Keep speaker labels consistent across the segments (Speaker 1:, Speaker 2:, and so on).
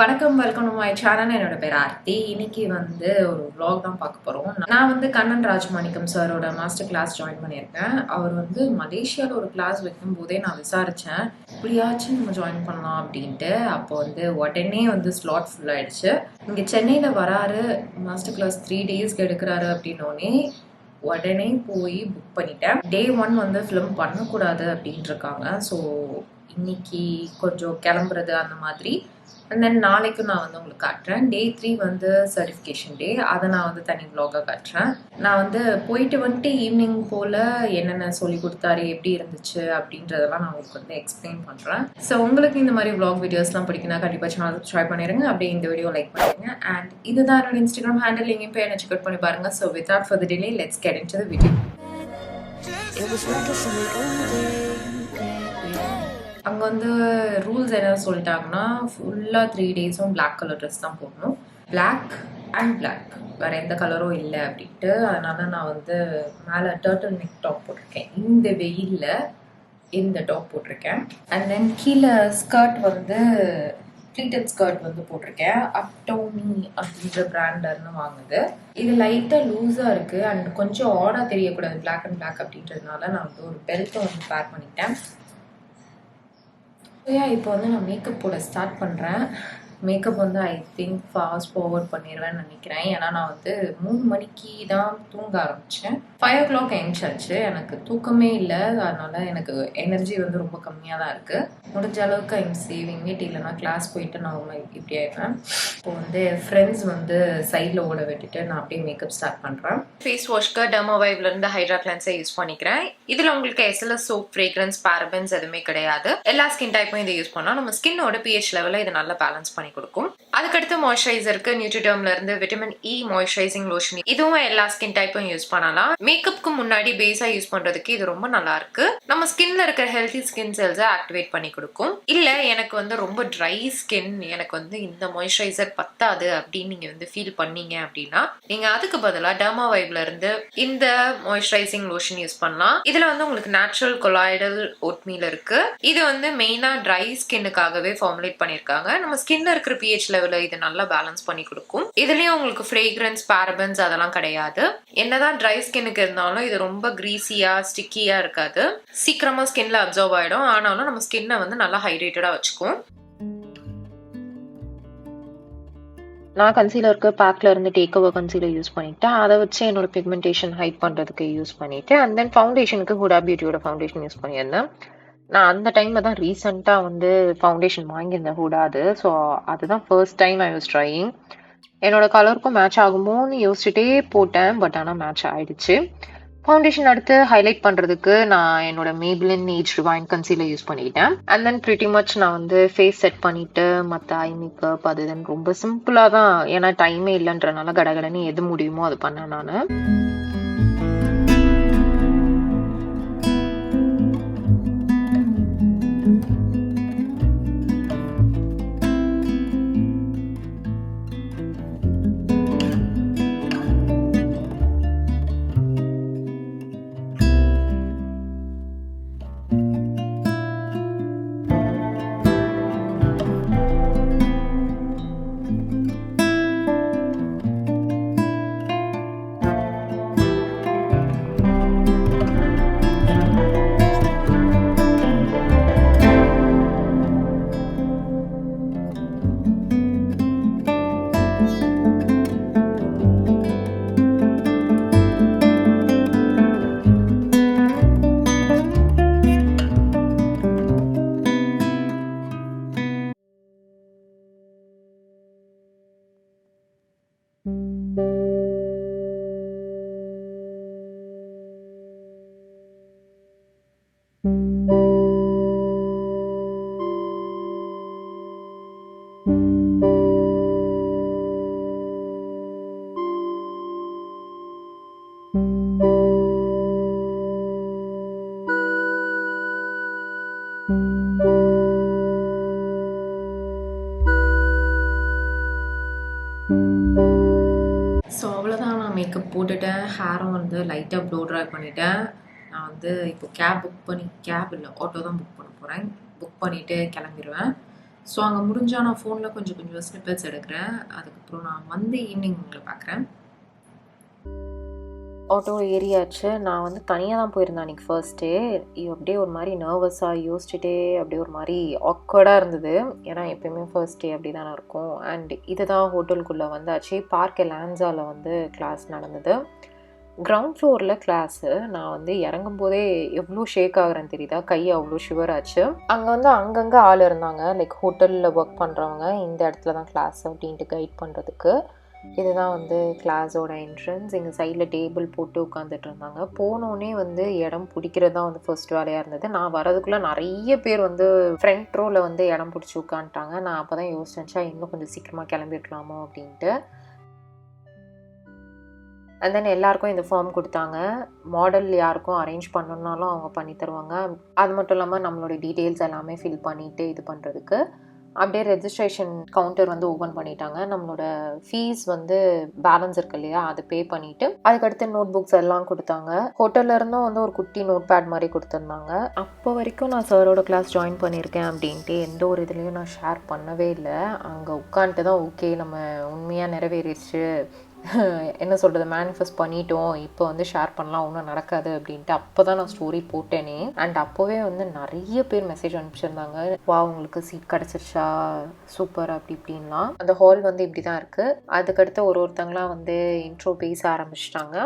Speaker 1: வணக்கம், welcome to my channel. என்னோட பேர் ஆர்த்தி. இன்னைக்கு ஒரு vlog தான் பார்க்க போறோம். நான் கண்ணன் ராஜமாணிக்கம் சாரோட மாஸ்டர் கிளாஸ் ஜாயின் பண்ணியிருக்கேன். அவர் மலேசியாவில் ஒரு கிளாஸ் வைக்கும் போதே நான் விசாரிச்சேன், இப்படியாச்சும் நம்ம ஜாயின் பண்ணலாம் அப்படின்ட்டு. அப்போ உடனே ஸ்லாட் ஃபுல் ஆயிடுச்சு. இங்கே சென்னையில் வராரு, மாஸ்டர் கிளாஸ் 3 டேஸ்க்கு எடுக்கிறாரு அப்படின்னோடனே உடனே போய் புக் பண்ணிட்டேன். டே 1 ஃபிலிம் பண்ணக்கூடாது அப்படின்ட்டு இருக்காங்க. ஸோ இன்னைக்கு கொஞ்சம் கிளம்புறது அந்த மாதிரி. அண்ட் தென் நாளைக்கு நான் உங்களுக்கு காட்டுறேன். டே 3 சர்டிஃபிகேஷன் டே. அதை நான் தனி vlog-ஆ காட்டுறேன். நான் போயிட்டு ஈவினிங் போல் என்னென்ன சொல்லி கொடுத்தாரு, எப்படி இருந்துச்சு அப்படின்றதெல்லாம் நான் உங்களுக்கு எக்ஸ்பிளைன் பண்ணுறேன். ஸோ உங்களுக்கு இந்த மாதிரி vlog வீடியோஸ்லாம் பிடிக்குன்னா கண்டிப்பாக சேனல் சப்ஸ்கிரைப் பண்ணிடுங்க. அப்படியே இந்த வீடியோ லைக் பண்ணிடுங்க. அண்ட் இதுதான் என்னோட இன்ஸ்டாகிராம் ஹேண்டில். எங்கேயும் போய் என்ன செக் அவுட் பண்ணி பாருங்கள். So without further delay let's get into the video. அங்கே ரூல்ஸ் என்ன சொல்லிட்டாங்கன்னா, ஃபுல்லாக 3 டேஸும் பிளாக் கலர் ட்ரெஸ் தான் போடணும். பிளாக் அண்ட் பிளாக், வேறு எந்த கலரும் இல்லை அப்படின்ட்டு. அதனால் நான் மேலே டர்ட்டில் நெக் டாப் போட்டிருக்கேன். இந்த வெயிலில் இந்த டாப் போட்டிருக்கேன். அண்ட் தென் கீழே ஸ்கர்ட் ப்ளீட்டட் ஸ்கர்ட் போட்டிருக்கேன். அப்டோமி அப்படின்ற பிராண்டர்னு வாங்குது. இது லைட்டாக லூஸாக இருக்குது அண்ட் கொஞ்சம் ஆடாக தெரியக்கூடாது பிளாக் அண்ட் பிளாக் அப்படின்றதுனால நான் ஒரு பெல்ட்டை பேர் பண்ணிட்டேன். இப்போ நான் மேக்கப் போட ஸ்டார்ட் பண்ணுறேன். Makeup I think fast forward பண்ணிடுவேன்னு நினைக்கிறேன். ஏன்னா நான் 3 மணிக்கு தான் தூங்க ஆரம்பித்தேன். 5 o'clock எழுந்திரிச்சாச்சு. எனக்கு தூக்கமே இல்லை. அதனால் எனக்கு எனர்ஜி ரொம்ப கம்மியாக தான் இருக்குது. முடிஞ்ச அளவுக்கு ஐம் சேவிங் இட். இல்லைனா கிளாஸ் போயிட்டு நான் இப்படி ஆயிடுவேன். இப்போ ஃப்ரெண்ட்ஸ் சைடில் ஓட விட்டுட்டு நான் அப்படியே மேக்கப் ஸ்டார்ட் பண்ணுறேன். ஃபேஸ் வாஷ்க்கு டெர்மாவைவ்லேருந்து ஹைட்ரா கிளென்ஸை யூஸ் பண்ணிக்கிறேன். இதில் உங்களுக்கு எஸ்எல்எஸ் சோப், ஃப்ரேக்ரன்ஸ், பாரபன்ஸ் எதுவுமே கிடையாது. எல்லா ஸ்கின் டைப்பும் இதை யூஸ் பண்ணலாம். நம்ம ஸ்கின்னோட பிஹெச் லெவலில் இதை நல்லா பேலன்ஸ் பண்ணி கொடுக்கும். அதுக்கடுத்து மாய்ஸ்சரைசருக்கு நியூட்ரிடர்ம்ல இருந்து விட்டமின் இ மாய்ஸ்சரைசிங் லோஷன். இதுவும் எல்லா ஸ்கின் டைப்பும் யூஸ் பண்ணலாம். மேக்கப்புக்கு முன்னாடி பேஸா யூஸ் பண்றதுக்கு இது ரொம்ப நல்லா இருக்கு. நம்ம ஸ்கின்ல இருக்கிற ஹெல்தி ஸ்கின் செல்ஸை ஆக்டிவேட் பண்ணி கொடுக்கும். இல்ல எனக்கு ரொம்ப ட்ரை ஸ்கின், எனக்கு இந்த மாய்ஸ்சரைசர் பத்தாது அப்படின்னு நீங்க ஃபீல் பண்ணீங்க அப்படின்னா நீங்க அதுக்கு பதிலாக டெர்மாவைவ்ல இருந்து இந்த மாய்ஸ்சரைசிங் லோஷன் யூஸ் பண்ணலாம். இதுல உங்களுக்கு நேச்சுரல் கொலாய்டல் ஓட்மீல் இருக்கு. இது மெயினா ட்ரை ஸ்கின்னுக்காகவே ஃபார்முலேட் பண்ணிருக்காங்க. நம்ம ஸ்கின்ல இருக்கிற பிஹெச் லெவலில் இது நல்லா பேலன்ஸ் பண்ணி கொடுக்கும். இதுலயும் உங்களுக்கு ஃப்ரேக்ரன்ஸ், பாரபன்ஸ் அதெல்லாம் கிடையாது. என்னதான் ட்ரை ஸ்கின்னுக்கு இருந்தாலும் இது ரொம்ப கிரீஸியா, ஸ்டிக்கியா இருக்காது. சீக்கிரமா ஸ்கின்ல அப்சர்வ் ஆயிடும். ஆனாலும் நம்ம ஸ்கின்னை நல்லா ஹைட்ரேட்டடா வச்சுக்கும். நான் கன்சீலருக்கு பேக்ல இருந்து டேக் ஓவர் கன்சீலர் யூஸ் பண்ணிட்டேன். அதை வச்சு என்னோட பிக்மெண்டேஷன் ஹைட் பண்றதுக்கு யூஸ் பண்ணிட்டேன். அண்ட் தென் ஃபவுண்டேஷனுக்கு ஹுடா பியூட்டியோட ஃபவுண்டேஷன் யூஸ் பண்ணியிருந்தேன். நான் அந்த டைம்ல தான் ரீசெண்டாக ஃபவுண்டேஷன் வாங்கியிருந்தேன் ஹூடாது. ஸோ அதுதான் first time I was trying. என்னோட கலருக்கும் மேட்ச் ஆகுமோன்னு யோசிச்சுட்டே போட்டேன். பட் ஆனால் மேட்ச் ஆயிடுச்சு. ஃபவுண்டேஷன் அடுத்து ஹைலைட் பண்ணுறதுக்கு நான் என்னோட மேபிளின் ஏஜ் ரிவைன் கன்சீலர் யூஸ் பண்ணிக்கிட்டேன். அண்ட் தென் ப்ரிட்டி மச் நான் ஃபேஸ் செட் பண்ணிட்டு மற்ற ஐ மேக்கப் அது இதுன்னு ரொம்ப சிம்பிளாக தான், ஏன்னா டைமே இல்லைன்றனால கடகடன்னு எது முடியுமோ அது பண்ணேன் நான். மேக்கப் போட்டுட்டேன். ஹேரும் வந்து லைட்டாக ப்ளோ ட்ரை பண்ணிட்டேன். நான் வந்து இப்போ கேப் இல்லை ஆட்டோ தான் புக் பண்ண போகிறேன். புக் பண்ணிவிட்டு கிளம்பிடுவேன். ஸோ அங்கே முடிஞ்சால் நான் ஃபோனில் கொஞ்சம் ஸ்னிப்பெட்ஸ் எடுக்கிறேன். அதுக்கப்புறம் நான் வந்து ஈவினிங் உங்களை பார்க்குறேன். ஆட்டோ ஏறியாச்சு. நான் வந்து தனியாக தான் போயிருந்தேன் அன்றைக்கி ஃபர்ஸ்ட் டே. அப்படியே ஒரு மாதிரி நர்வஸாக யோசிச்சுட்டே அப்படியே ஒரு மாதிரி ஆக்வர்டாக இருந்தது. ஏன்னா எப்போயுமே ஃபர்ஸ்ட் டே அப்படி தானே இருக்கும். அண்ட் இதுதான் ஹோட்டலுக்குள்ளே வந்தாச்சு. பார்க் லான்ஸாவில் வந்து கிளாஸ் நடந்தது. கிரவுண்ட் ஃப்ளோரில் கிளாஸு. நான் வந்து இறங்கும் போதே எவ்வளோ ஷேக் ஆகுறேன்னு தெரியுதா, கை அவ்வளோ ஷிவர் ஆச்சு. அங்கே வந்து அங்கங்கே ஆள் இருந்தாங்க, லைக் ஹோட்டலில் ஒர்க் பண்ணுறவங்க. இந்த இடத்துல தான் கிளாஸ் அப்படின்ட்டு கைட் பண்ணுறதுக்கு. இதுதான் வந்து கிளாஸோட என்ட்ரன்ஸ். எங்கள் சைடில் டேபிள் போட்டு உட்காந்துட்டு இருந்தாங்க. போனோடனே வந்து இடம் பிடிக்கிறது தான் வந்து ஃபர்ஸ்ட் வேலையாக இருந்தது. நான் வரதுக்குள்ளே நிறைய பேர் வந்து ஃப்ரண்ட் ரோவில் வந்து இடம் பிடிச்சி உட்காந்துட்டாங்க. நான் அப்போ தான் யோசிச்சேன், இன்னும் கொஞ்சம் சீக்கிரமாக கிளம்பிருக்கலாமோ அப்படின்ட்டு. அண்ட் தென் எல்லாருக்கும் இந்த ஃபார்ம் கொடுத்தாங்க. மாடல் யாருக்கும் அரேஞ்ச் பண்ணணுன்னாலும் அவங்க பண்ணி தருவாங்க. அது மட்டும் இல்லாமல் நம்மளோட டீட்டெயில்ஸ் எல்லாமே ஃபில் பண்ணிவிட்டு இது பண்ணுறதுக்கு அப்படியே ரெஜிஸ்ட்ரேஷன் கவுண்டர் வந்து ஓப்பன் பண்ணிட்டாங்க. நம்மளோட ஃபீஸ் வந்து பேலன்ஸ் இருக்கு இல்லையா, அது பே பண்ணிவிட்டு அதுக்கடுத்து நோட் புக்ஸ் எல்லாம் கொடுத்தாங்க. ஹோட்டல்ல இருந்தும் வந்து ஒரு குட்டி நோட் பேட் மாதிரி கொடுத்துருந்தாங்க. அப்போ வரைக்கும் நான் சாரோட கிளாஸ் ஜாயின் பண்ணியிருக்கேன் அப்படின்ட்டு எந்த ஒரு இதுலேயும் நான் ஷேர் பண்ணவே இல்லை. அங்கே உட்காந்துட்டு தான் ஓகே நம்ம உண்மையாக நிறைவேறிடுச்சு, என்ன சொல்கிறது, மேனிஃபெஸ்ட் பண்ணிட்டோம், இப்போ வந்து ஷேர் பண்ணலாம், ஒன்றும் நடக்காது அப்படின்ட்டு அப்போ தான் நான் ஸ்டோரி போட்டேனே. அண்ட் அப்போவே வந்து நிறைய பேர் மெசேஜ் அனுப்பிச்சிருந்தாங்க, வா உங்களுக்கு சீட் கிடச்சிருச்சா, சூப்பர் அப்படி இப்படின்லாம். அந்த ஹால் வந்து இப்படி தான் இருக்குது. அதுக்கடுத்து ஒருத்தங்களாம் வந்து இன்ட்ரோ பேச ஆரம்பிச்சிட்டாங்க.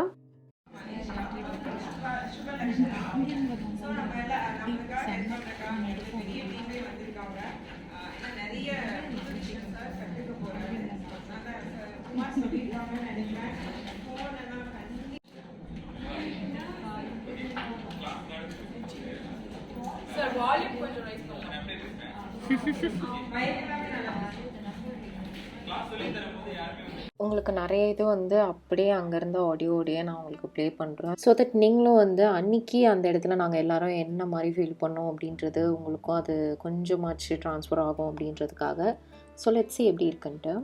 Speaker 1: உங்களுக்கு நிறைய இது வந்து அப்படியே அங்கேருந்து ஆடியோடைய நான் உங்களுக்கு ப்ளே பண்ணுறேன். ஸோ தட் நீங்களும் வந்து அன்றைக்கி அந்த இடத்துல நாங்கள் எல்லாரும் என்ன மாதிரி ஃபீல் பண்ணோம் அப்படின்றது உங்களுக்கும் அது கொஞ்சமாச்சு ட்ரான்ஸ்ஃபர் ஆகும் அப்படின்றதுக்காக. ஸோ லெட்ஸ் see எப்படி இருக்குன்ட்டு.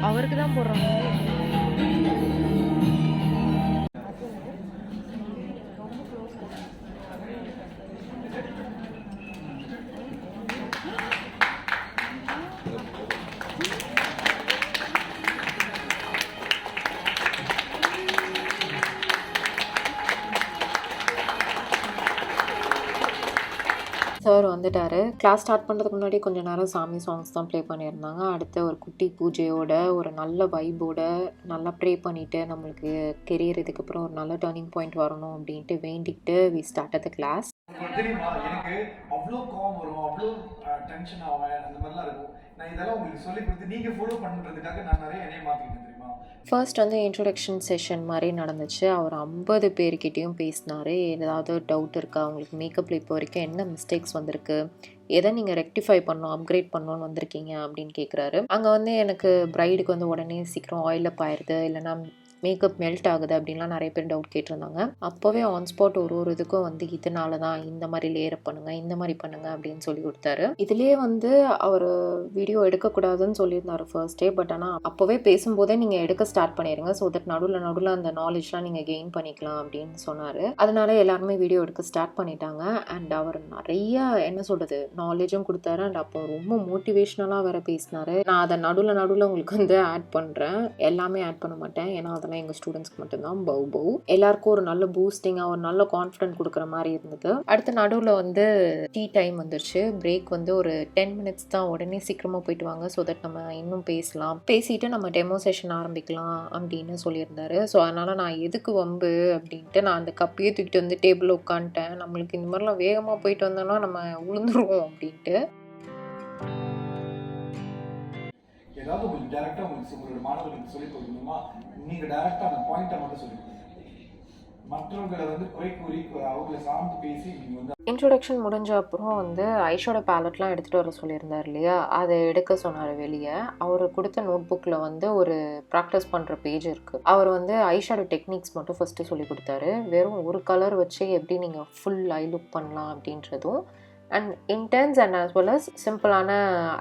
Speaker 1: அவருக்கு தான் போடுறாங்க. சார் வந்துட்டார். கிளாஸ் ஸ்டார்ட் பண்ணுறதுக்கு முன்னாடி கொஞ்சம் நேரம் சாமி சாங்ஸ் தான் ப்ளே பண்ணியிருந்தாங்க. அடுத்து ஒரு குட்டி பூஜையோட ஒரு நல்ல வைபோட நல்லா ப்ரே பண்ணிவிட்டு நம்மளுக்கு கெரியர் இதுக்கப்புறம் ஒரு நல்ல டர்னிங் பாயிண்ட் வரணும் அப்படின்ட்டு வேண்டிக்கிட்டு வி ஸ்டார்ட் த கிளாஸ்.
Speaker 2: தெரியுமா, எனக்கு அவ்வளோ கோவம் வரும், அவ்வளோ டென்ஷன் ஆவேன், அந்த மாதிரிலாம் இருக்கும். நான் இதெல்லாம் உங்களுக்கு சொல்லி கொடுத்து நீங்கள் ஃபாலோ பண்ணுறதுக்காக நான் நிறைய என்னைய மாற்றிக்கிட்டேன் தெரியுமா.
Speaker 1: ஃபர்ஸ்ட் வந்து இன்ட்ரொடக்ஷன் செஷன் மாதிரி நடந்துச்சு. அவர் 50 பேர்கிட்டையும் பேசினார். ஏதாவது டவுட் இருக்கா, உங்களுக்கு மேக்கப்பில் இப்போ வரைக்கும் என்ன மிஸ்டேக்ஸ் வந்திருக்கு, எதை நீங்கள் ரெக்டிஃபை பண்ணணும், அப்கிரேட் பண்ணணும்னு வந்திருக்கீங்க அப்படின்னு கேட்குறாரு. அங்கே வந்து எனக்கு பிரைடுக்கு வந்து உடனே சீக்கிரம் ஆயில் அப் ஆயிடுது, இல்லைனா மேக்கப் மெல்ட் ஆகுது அப்படின்லாம் நிறைய பேர் டவுட் கேட்டிருந்தாங்க. அப்போவே ஆன் ஸ்பாட் ஒரு இதுக்கும் வந்து இதனால தான் இந்த மாதிரி லேயர் பண்ணுங்க, இந்த மாதிரி பண்ணுங்க அப்படின்னு சொல்லி கொடுத்தாரு. இதுலேயே வந்து அவர் வீடியோ எடுக்கக்கூடாதுன்னு சொல்லியிருந்தாரு ஃபர்ஸ்ட் டே. பட் ஆனால் அப்போவே பேசும்போதே நீங்கள் எடுக்க ஸ்டார்ட் பண்ணிடுங்க, ஸோ தட் நடுவில் அந்த நாலேஜ்லாம் நீங்கள் கெயின் பண்ணிக்கலாம் அப்படின்னு சொன்னார். அதனால எல்லாருமே வீடியோ எடுக்க ஸ்டார்ட் பண்ணிட்டாங்க. அண்ட் அவர் நிறைய என்ன சொல்கிறது நாலேஜும் கொடுத்தாரு. அண்ட் அப்போ ரொம்ப மோட்டிவேஷ்னலாக வேற பேசினார். நான் அதை நடுவில் உங்களுக்கு வந்து ஆட் பண்ணுறேன், எல்லாமே ஆட் பண்ண மாட்டேன், ஏன்னா அதெல்லாம் எங்கள் ஸ்டூடெண்ட்ஸ்க்கு மட்டும்தான். பவு எல்லாருக்கும் ஒரு நல்ல பூஸ்டிங்காக ஒரு நல்ல கான்ஃபிடென்ட் கொடுக்குற மாதிரி இருந்தது. அடுத்த நடுவில் வந்து டீ டைம் வந்துருச்சு. பிரேக் வந்து ஒரு 10 minutes தான், உடனே சீக்கிரமாக போயிட்டு வாங்க, ஸோ தட் நம்ம இன்னும் பேசிட்டு நம்ம டெமோ செஷன் ஆரம்பிக்கலாம் அப்படின்னு சொல்லியிருந்தாரு. ஸோ அதனால் நான் எதுக்கு வம்பு அப்படின்ட்டு நான் அந்த கப்பையே தூக்கிட்டு வந்து டேபிளில் உட்காந்துட்டேன். நம்மளுக்கு இந்த மாதிரிலாம் வேகமாக போயிட்டு வந்தோம்னா நம்ம உளுந்துருவோம் அப்படின்ட்டு.
Speaker 2: ஏதாவது உங்களுக்கு டேரெக்டாக உங்களோட மாணவர்களுக்கு சொல்லி கொடுக்கணுமா, நீங்கள் டேரெக்டாக அந்த பாயிண்ட்டை மட்டும் சொல்லி கொடுங்க. மற்றவங்களை வந்து குறை கூறி அவங்களை சார்ந்து பேசி நீங்கள் வந்து.
Speaker 1: இன்ட்ரொடக்ஷன் முடிஞ்ச அப்புறம் வந்து ஐஷோட பேலட்லாம் எடுத்துகிட்டு வர சொல்லியிருந்தார் இல்லையா, அதை எடுக்க சொன்னார் வெளியே. அவர் கொடுத்த நோட் புக்கில் வந்து ஒரு ப்ராக்டிஸ் பண்ணுற பேஜ் இருக்குது. அவர் வந்து ஐஷோட டெக்னிக்ஸ் மட்டும் ஃபஸ்ட்டு சொல்லி கொடுத்தாரு. வெறும் ஒரு கலர் வச்சு எப்படி நீங்கள் ஃபுல் ஐ லுக் பண்ணலாம் அப்படின்றதும், and intense and as well as சிம்பிளான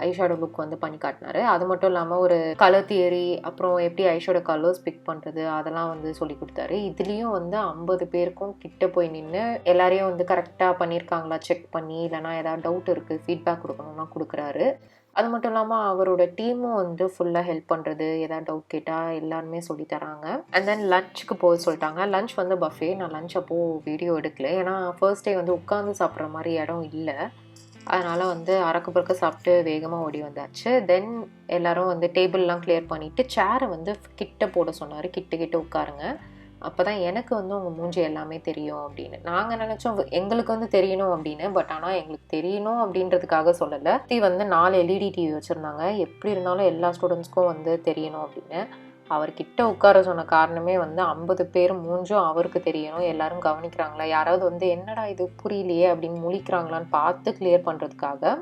Speaker 1: ஐஷேடோ லுக் வந்து பண்ணி காட்டினாரு. அது மட்டும் இல்லாமல் ஒரு கலர் தியரி, அப்புறம் எப்படி ஐஷேடோ கலர்ஸ் பிக் பண்ணுறது அதெல்லாம் வந்து சொல்லி கொடுத்தாரு. இதுலேயும் வந்து 50 பேருக்கும் கிட்ட போய் நின்று எல்லாரையும் வந்து கரெக்டாக பண்ணியிருக்காங்களா செக் பண்ணி, இல்லைனா ஏதாவது டவுட் இருக்குது ஃபீட்பேக் கொடுக்கணும்னா கொடுக்குறாரு. அது மட்டும் இல்லாமல் அவரோட டீமும் வந்து ஃபுல்லாக ஹெல்ப் பண்ணுறது, ஏதாவது டவுட் கேட்டால் எல்லாருமே சொல்லி தராங்க. அண்ட் தென் லஞ்சுக்கு போக சொல்லிட்டாங்க. லஞ்ச் வந்து பஃபே. நான் லஞ்ச் அப்போது வீடியோ எடுக்கல, ஏன்னா ஃபர்ஸ்ட் டே வந்து உட்காந்து சாப்பிட்ற மாதிரி இடம் இல்லை. அதனால் வந்து அறக்க பறக்க சாப்பிட்டு வேகமாக ஓடி வந்தாச்சு. தென் எல்லோரும் வந்து டேபிள்லாம் கிளியர் பண்ணிவிட்டு சேரை வந்து கிட்ட போட சொன்னார். கிட்ட உட்காருங்க, அப்போ தான் எனக்கு வந்து உங்கள் மூஞ்சி எல்லாமே தெரியும் அப்படின்னு. நாங்கள் நினச்சோம் எங்களுக்கு வந்து தெரியணும் அப்படின்னு, பட் ஆனால் எங்களுக்கு தெரியணும் அப்படின்றதுக்காக சொல்லலை. வந்து 4 LED டிவி வச்சுருந்தாங்க, எப்படி இருந்தாலும் எல்லா ஸ்டூடெண்ட்ஸ்க்கும் வந்து தெரியணும் அப்படின்னு. அவர்கிட்ட உட்கார சொன்ன காரணமே வந்து 50 பேர் மூஞ்சும் அவருக்கு தெரியணும், எல்லாரும் கவனிக்கிறாங்களா, யாராவது வந்து என்னடா இது புரியலையே அப்படின்னு முழிக்கிறாங்களான்னு பார்த்து கிளியர் பண்ணுறதுக்காக.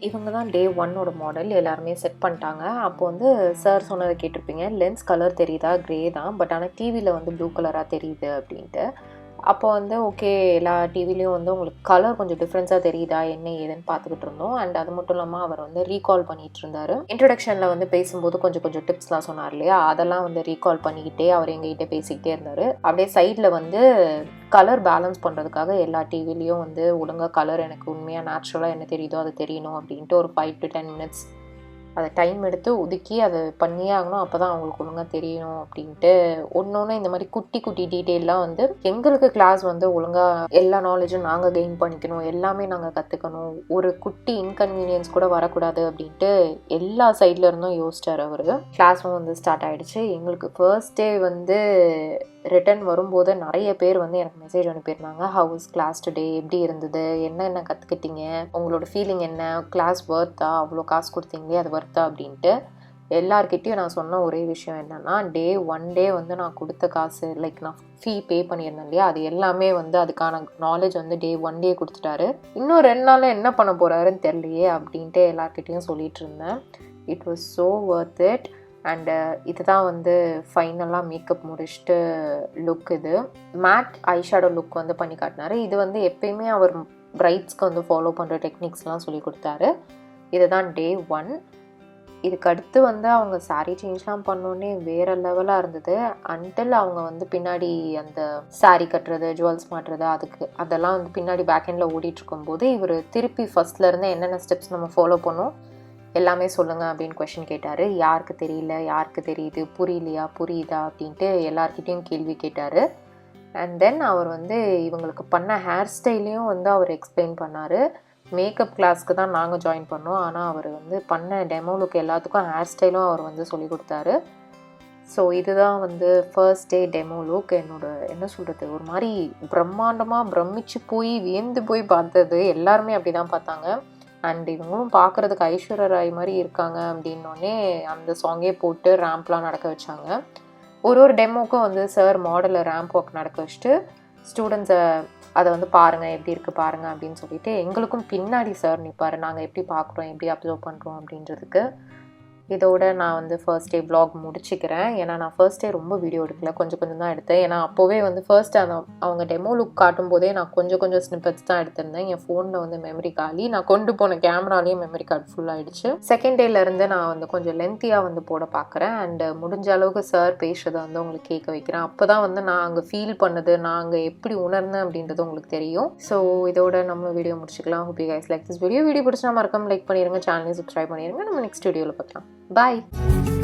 Speaker 1: இவங்க தான் டே 1 மாடல். எல்லாருமே செட் பண்ணிட்டாங்க. அப்போ வந்து சார் சொன்னதை கேட்டிருப்பீங்க, லென்ஸ் கலர் தெரியுதா, க்ரே தான், பட் ஆனால் டிவியில் வந்து ப்ளூ கலராக தெரியுது அப்படின்ட்டு. அப்போ வந்து ஓகே, எல்லா டிவிலையும் வந்து உங்களுக்கு கலர் கொஞ்சம் டிஃப்ரென்ஸாக தெரியுதா என்ன ஏதுன்னு பார்த்துக்கிட்டு இருந்தோம். அண்ட் அது மட்டும் இல்லாமல் அவர் வந்து ரீகால் பண்ணிகிட்டு இருந்தார். இன்ட்ரடக்ஷனில் வந்து பேசும்போது கொஞ்சம் டிப்ஸ்லாம் சொன்னார் இல்லையா, அதெல்லாம் வந்து ரீகால் பண்ணிக்கிட்டே அவர் எங்ககிட்ட பேசிக்கிட்டே இருந்தார். அப்படியே சைடில் வந்து கலர் பேலன்ஸ் பண்ணுறதுக்காக எல்லா டிவிலையும் வந்து ஒழுங்காக கலர் எனக்கு உண்மையாக நேச்சுரலாக என்ன தெரியுதோ அது தெரியணும் அப்படின்ட்டு ஒரு 5 to 10 minutes அதை டைம் எடுத்து ஒதுக்கி அதை பண்ணியே ஆகணும், அப்போ தான் அவங்களுக்கு ஒழுங்காக தெரியணும் அப்படின்ட்டு ஒன்று இந்த மாதிரி குட்டி டீட்டெயிலாம் வந்து எங்களுக்கு கிளாஸ் வந்து ஒழுங்காக எல்லா நாலேஜும் நாங்கள் கெயின் பண்ணிக்கணும், எல்லாமே நாங்கள் கற்றுக்கணும், ஒரு குட்டி இன்கன்வீனியன்ஸ் கூட வரக்கூடாது அப்படின்ட்டு எல்லா சைட்ல இருந்தும் யோசிச்சார் அவர். கிளாஸும் வந்து ஸ்டார்ட் ஆகிடுச்சு. எங்களுக்கு ஃபர்ஸ்ட் டே வந்து ரிட்டன் வரும்போது நிறைய பேர் வந்து எனக்கு மெசேஜ் அனுப்பியிருந்தாங்க, ஹவ் இஸ் கிளாஸ் டுடே, எப்படி இருந்தது, என்னென்ன கற்றுக்கிட்டீங்க, உங்களோட ஃபீலிங் என்ன, கிளாஸ் வர்த்தா, அவ்வளோ காசு கொடுத்தீங்களே அது வர்த்தா அப்படின்ட்டு. எல்லார்கிட்டையும் நான் சொன்ன ஒரே விஷயம் என்னென்னா, டே 1 வந்து நான் கொடுத்த காசு, லைக் நான் ஃபீ பே பண்ணியிருந்தேன் இல்லையா, அது எல்லாமே வந்து அதுக்கான நாலேஜ் வந்து டே 1 கொடுத்துட்டாரு. இன்னும் 2 நாளில் என்ன பண்ண போகிறாருன்னு தெரியலையே அப்படின்ட்டு எல்லார்கிட்டையும் சொல்லிட்டு இருந்தேன். It was so worth it. And இதுதான் வந்து ஃபைனலாக மேக்கப் முடிச்சுட்டு லுக். இது மேட் ஐஷேடோ லுக் வந்து பண்ணி காட்டினார். இது வந்து எப்பயுமே அவர் பிரைட்ஸ்க்கு வந்து ஃபாலோ பண்ணுற டெக்னிக்ஸ்லாம் சொல்லி கொடுத்தாரு. இதுதான் டே 1. இதுக்கு அடுத்து வந்து அவங்க சாரீ சேஞ்ச்லாம் பண்ணோன்னே வேறு லெவலாக இருந்தது. அன்டில் அவங்க வந்து பின்னாடி அந்த சாரீ கட்டுறது, ஜுவல்ஸ் மாட்டுறது, அதெல்லாம் வந்து பின்னாடி பேக்ஹெண்டில் ஓடிட்டு இருக்கும்போது இவர் திருப்பி ஃபர்ஸ்ட்லேருந்து என்னென்ன ஸ்டெப்ஸ் நம்ம ஃபாலோ பண்ணோம் எல்லாமே சொல்லுங்கள் அப்படின்னு கொஷின் கேட்டார். யாருக்கு தெரியல, யாருக்கு தெரியுது, புரியலையா, புரியுதா அப்படின்ட்டு எல்லார்கிட்டையும் கேள்வி கேட்டார். அண்ட் தென் அவர் வந்து இவங்களுக்கு பண்ண ஹேர் ஸ்டைலையும் வந்து அவர் எக்ஸ்பிளைன் பண்ணார். மேக்கப் கிளாஸ்க்கு தான் நாங்கள் ஜாயின் பண்ணோம், ஆனால் அவர் வந்து பண்ண டெமோ லுக் எல்லாத்துக்கும் ஹேர் ஸ்டைலும் அவர் வந்து சொல்லி கொடுத்தாரு. ஸோ இதுதான் வந்து ஃபர்ஸ்ட் டே டெமோ லுக். என்ன சொல்கிறது, ஒரு மாதிரி பிரம்மாண்டமாக பிரமிச்சு போய் வியந்து போய் பார்த்தது. எல்லாருமே அப்படி தான் பார்த்தாங்க. அண்ட் இவங்களும் பார்க்குறதுக்கு ஐஸ்வர்யா ராய் மாதிரி இருக்காங்க அப்படின்னோடனே அந்த சாங்கே போட்டு ரேம்ப்லாம் நடக்க வச்சாங்க. ஒரு டெமோக்கும் வந்து சார் மாடலில் ரேம்ப் வாக் நடக்க வச்சுட்டு ஸ்டூடெண்ட்ஸை அதை வந்து பாருங்கள் எப்படி இருக்குது பாருங்கள் அப்படின்னு சொல்லிட்டு எங்களுக்கும் பின்னாடி சார் நிற்பார், நாங்கள் எப்படி பார்க்குறோம், எப்படி அப்சர்வ் பண்ணுறோம் அப்படின்றதுக்கு. இதோட நான் வந்து ஃபர்ஸ்ட் டே vlog முடிச்சுக்கிறேன். ஏன்னா நான் ஃபர்ஸ்ட் டே ரொம்ப வீடியோ எடுக்கல, கொஞ்சம் தான் எடுத்தேன். ஏன்னா அப்போவே வந்து ஃபர்ஸ்ட் அவங்க டெமோ லுக் காட்டும் போதே நான் கொஞ்சம் ஸ்னிப்பெட்ஸ் தான் எடுத்திருந்தேன். என் ஃபோனில் வந்து மெமரி காலி, நான் கொண்டு போன கேமராலேயும் மெமரி கார்டு ஃபுல் ஆகிடுச்சு. செகண்ட் டேலேருந்து நான் வந்து கொஞ்சம் லென்த்தியாக வந்து போட பார்க்குறேன். அண்ட் முடிஞ்ச அளவுக்கு சார் பேசுறதை வந்து உங்களுக்கு கேட்க வைக்கிறேன். அப்போ தான் வந்து நான் அங்கே ஃபீல் பண்ணது, நான் அங்கே எப்படி உணர்ந்தேன் அப்படின்றது உங்களுக்கு தெரியும். ஸோ இதோட நம்ம வீடியோ முடிச்சுக்கலாம். Hope you guys like this video பிடிச்சா மறக்காம லைக் பண்ணிடுங்க, சேனலையும் சப்ஸ்கிரைப் பண்ணிடுங்க. நம்ம நெக்ஸ்ட் வீடியோவில் பார்க்கலாம். Bye.